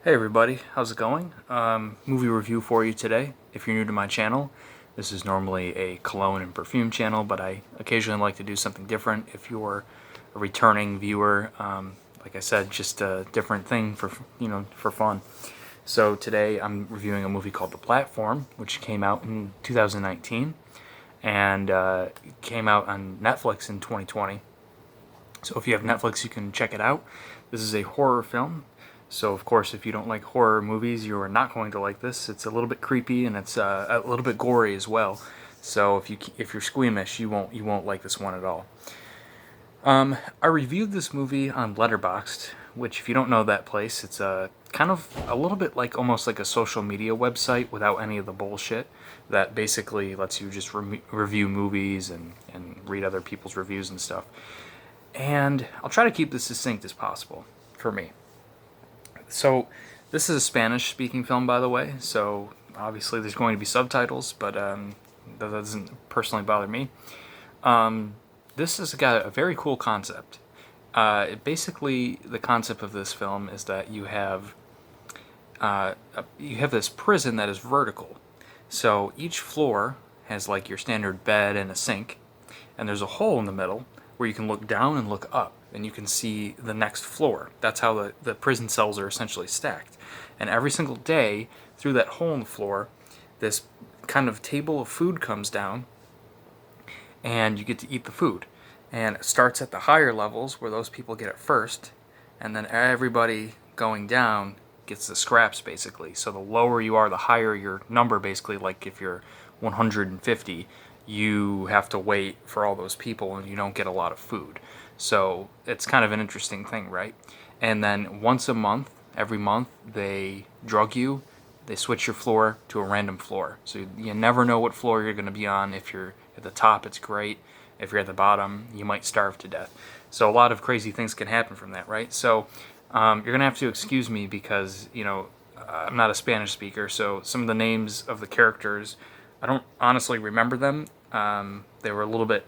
Hey everybody, how's it going? Movie review for you today. If you're new to my channel, this is normally a cologne and perfume channel, but I occasionally like to do something different. If you're a returning viewer, like I said, just a different thing for fun. So today I'm reviewing a movie called The Platform, which came out in 2019 and came out on Netflix in 2020. So if you have Netflix, you can check it out. This is a horror film. So of course, if you don't like horror movies, you are not going to like this. It's a little bit creepy and it's a little bit gory as well. So if you're squeamish, you won't like this one at all. I reviewed this movie on Letterboxd, which if you don't know that place, it's a kind of a little bit like almost like a social media website without any of the bullshit that basically lets you just review movies and read other people's reviews and stuff. And I'll try to keep this succinct as possible for me. So, this is a Spanish speaking film, by the way, so obviously there's going to be subtitles, but that doesn't personally bother me. This has got a very cool concept. Basically, the concept of this film is that you have this prison that is vertical. So each floor has like your standard bed and a sink, and there's a hole in the middle where you can look down and look up, and you can see the next floor. That's how the prison cells are essentially stacked. And every single day, through that hole in the floor, this kind of table of food comes down, and you get to eat the food. And it starts at the higher levels where those people get it first, and then everybody going down gets the scraps basically. So the lower you are, the higher your number basically. Like if you're 150, you have to wait for all those people and you don't get a lot of food. So it's kind of an interesting thing, right? And then once a month, every month, they drug you. They switch your floor to a random floor. So you never know what floor you're going to be on. If you're at the top, it's great. If you're at the bottom, you might starve to death. So a lot of crazy things can happen from that, right? So you're going to have to excuse me because, I'm not a Spanish speaker, so some of the names of the characters, I don't honestly remember them. They were a little bit,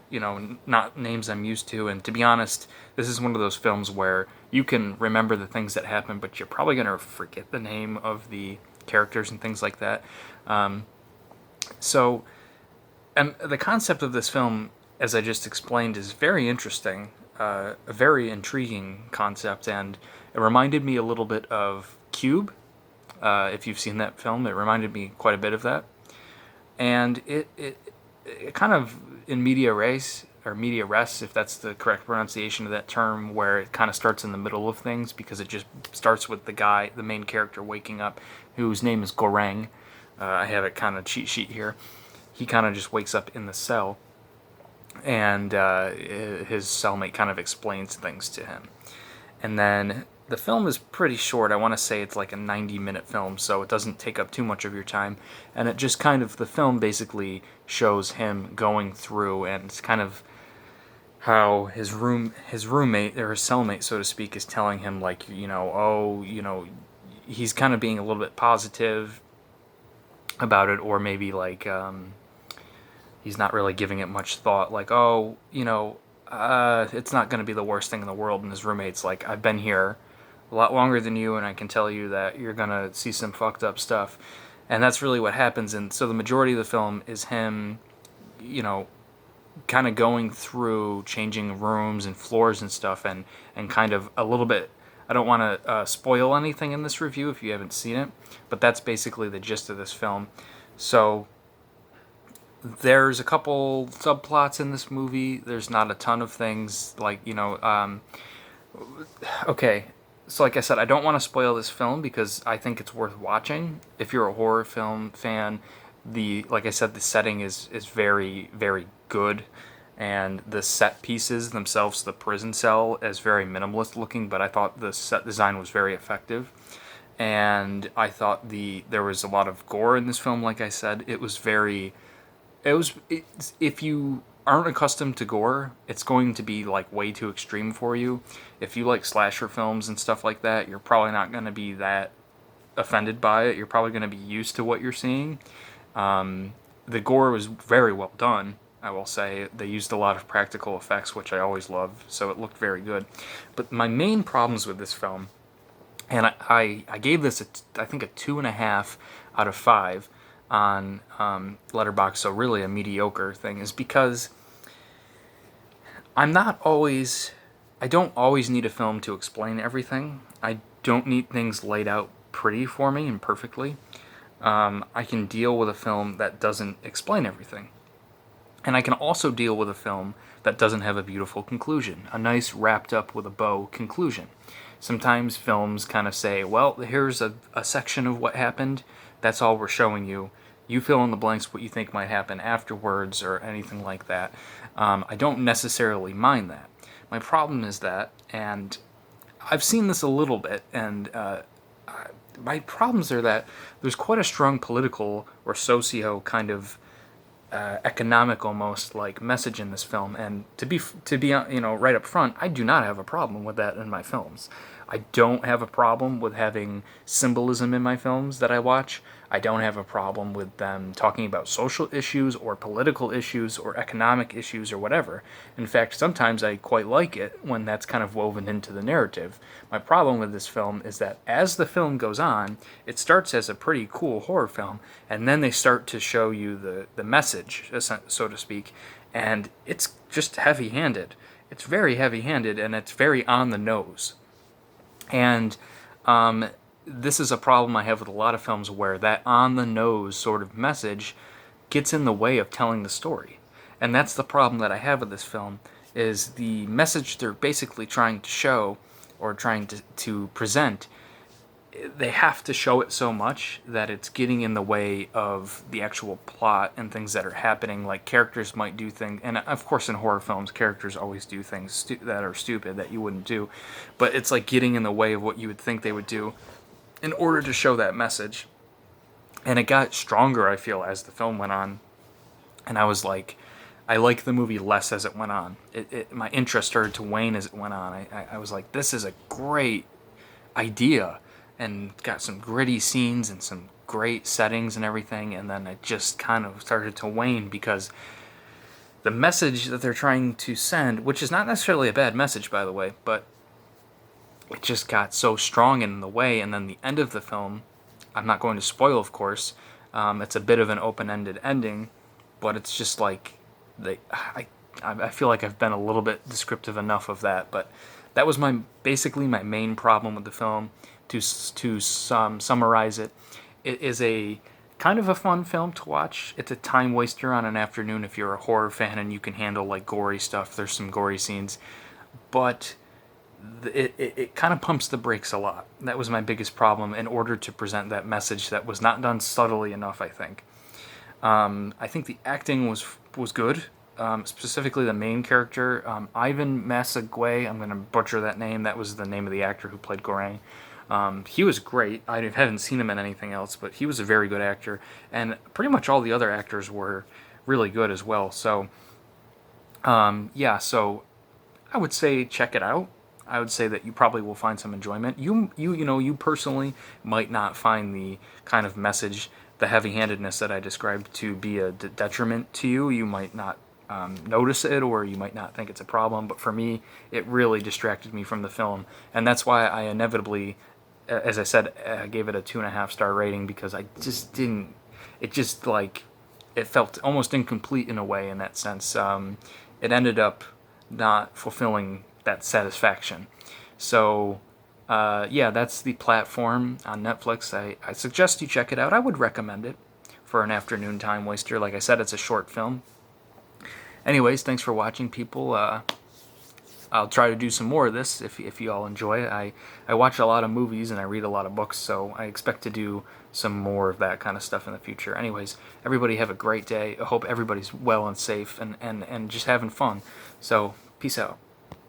not names I'm used to. And to be honest, this is one of those films where you can remember the things that happen, but you're probably going to forget the name of the characters and things like that. So, and the concept of this film, as I just explained, is very interesting, a very intriguing concept, and it reminded me a little bit of Cube. If you've seen that film, it reminded me quite a bit of that. And it kind of in media res, or media res, if that's the correct pronunciation of that term, where it kind of starts in the middle of things because it just starts with the main character waking up, whose name is Goreng. I have it kind of cheat sheet here. He kind of just wakes up in the cell, and his cellmate kind of explains things to him. And then the film is pretty short. I want to say it's like a 90-minute film, so it doesn't take up too much of your time. And it just kind of, the film basically shows him going through, and it's kind of how his roommate, or his cellmate, so to speak, is telling him, like, he's kind of being a little bit positive about it, or maybe like he's not really giving it much thought, like, it's not going to be the worst thing in the world. And his roommate's like, I've been here a lot longer than you, and I can tell you that you're going to see some fucked up stuff. And that's really what happens. And so the majority of the film is him, kind of going through, changing rooms and floors and stuff, and kind of a little bit. I don't want to spoil anything in this review if you haven't seen it, but that's basically the gist of this film. So there's a couple subplots in this movie. There's not a ton of things like, okay. So like I said, I don't want to spoil this film because I think it's worth watching. If you're a horror film fan, like I said, the setting is very, very good. And the set pieces themselves, the prison cell, is very minimalist looking, but I thought the set design was very effective. And I thought there was a lot of gore in this film. Like I said, if you aren't accustomed to gore, it's going to be like way too extreme for you. If you like slasher films and stuff like that, you're probably not going to be that offended by it. You're probably going to be used to what you're seeing. The gore was very well done, I will say. They used a lot of practical effects, which I always love, so it looked very good. But my main problems with this film, and I gave this I think a 2.5 out of 5 on Letterboxd, so really a mediocre thing, is because I don't always need a film to explain everything. I don't need things laid out pretty for me and perfectly. I can deal with a film that doesn't explain everything. And I can also deal with a film that doesn't have a beautiful conclusion, a nice wrapped up with a bow conclusion. Sometimes films kind of say, well, here's a section of what happened, that's all we're showing you. You fill in the blanks what you think might happen afterwards or anything like that. I don't necessarily mind that. My problem is that, and I've seen this a little bit, and my problems are that there's quite a strong political or socio kind of economic almost like message in this film, and to be right up front, I do not have a problem with that in my films. I don't have a problem with having symbolism in my films that I watch. I don't have a problem with them talking about social issues or political issues or economic issues or whatever. In fact, sometimes I quite like it when that's kind of woven into the narrative. My problem with this film is that as the film goes on, it starts as a pretty cool horror film, and then they start to show you the message, so to speak, and it's just heavy-handed. It's very heavy-handed, and it's very on the nose. And this is a problem I have with a lot of films where that on-the-nose sort of message gets in the way of telling the story. And that's the problem that I have with this film, is the message they're basically trying to show or trying to present, they have to show it so much that it's getting in the way of the actual plot and things that are happening. Like, characters might do things, and of course in horror films characters always do things that are stupid that you wouldn't do, but it's like getting in the way of what you would think they would do in order to show that message. And it got stronger, I feel, as the film went on, and I was like, I liked the movie less as it went on. My interest started to wane as it went on. I was like, this is a great idea, and got some gritty scenes and some great settings and everything, and then it just kind of started to wane because the message that they're trying to send, which is not necessarily a bad message, by the way, but it just got so strong in the way. And then the end of the film, I'm not going to spoil, of course, it's a bit of an open-ended ending, but it's just like, I feel like I've been a little bit descriptive enough of that, but that was basically my main problem with the film. To summarize it, it is a kind of a fun film to watch. It's a time waster on an afternoon if you're a horror fan and you can handle like gory stuff. There's some gory scenes, but it kind of pumps the brakes a lot. That was my biggest problem in order to present that message that was not done subtly enough, I think. I think the acting was good. Specifically the main character, Ivan Massagué, I'm going to butcher that name. That was the name of the actor who played Goreng. He was great. I haven't seen him in anything else, but he was a very good actor, and pretty much all the other actors were really good as well. So, yeah, so I would say check it out. I would say that you probably will find some enjoyment. You personally might not find the kind of message, the heavy-handedness that I described, to be a detriment to you. You might not notice it, or you might not think it's a problem, but for me, it really distracted me from the film, and that's why I inevitably, as I said, gave it a 2.5-star rating, because I just didn't. It just it felt almost incomplete in a way in that sense. It ended up not fulfilling that satisfaction. So, yeah, that's The Platform on Netflix. I suggest you check it out. I would recommend it for an afternoon time waster. Like I said, it's a short film. Anyways, thanks for watching, people. I'll try to do some more of this if you all enjoy it. I watch a lot of movies and I read a lot of books, so I expect to do some more of that kind of stuff in the future. Anyways, everybody have a great day. I hope everybody's well and safe and just having fun. So, peace out.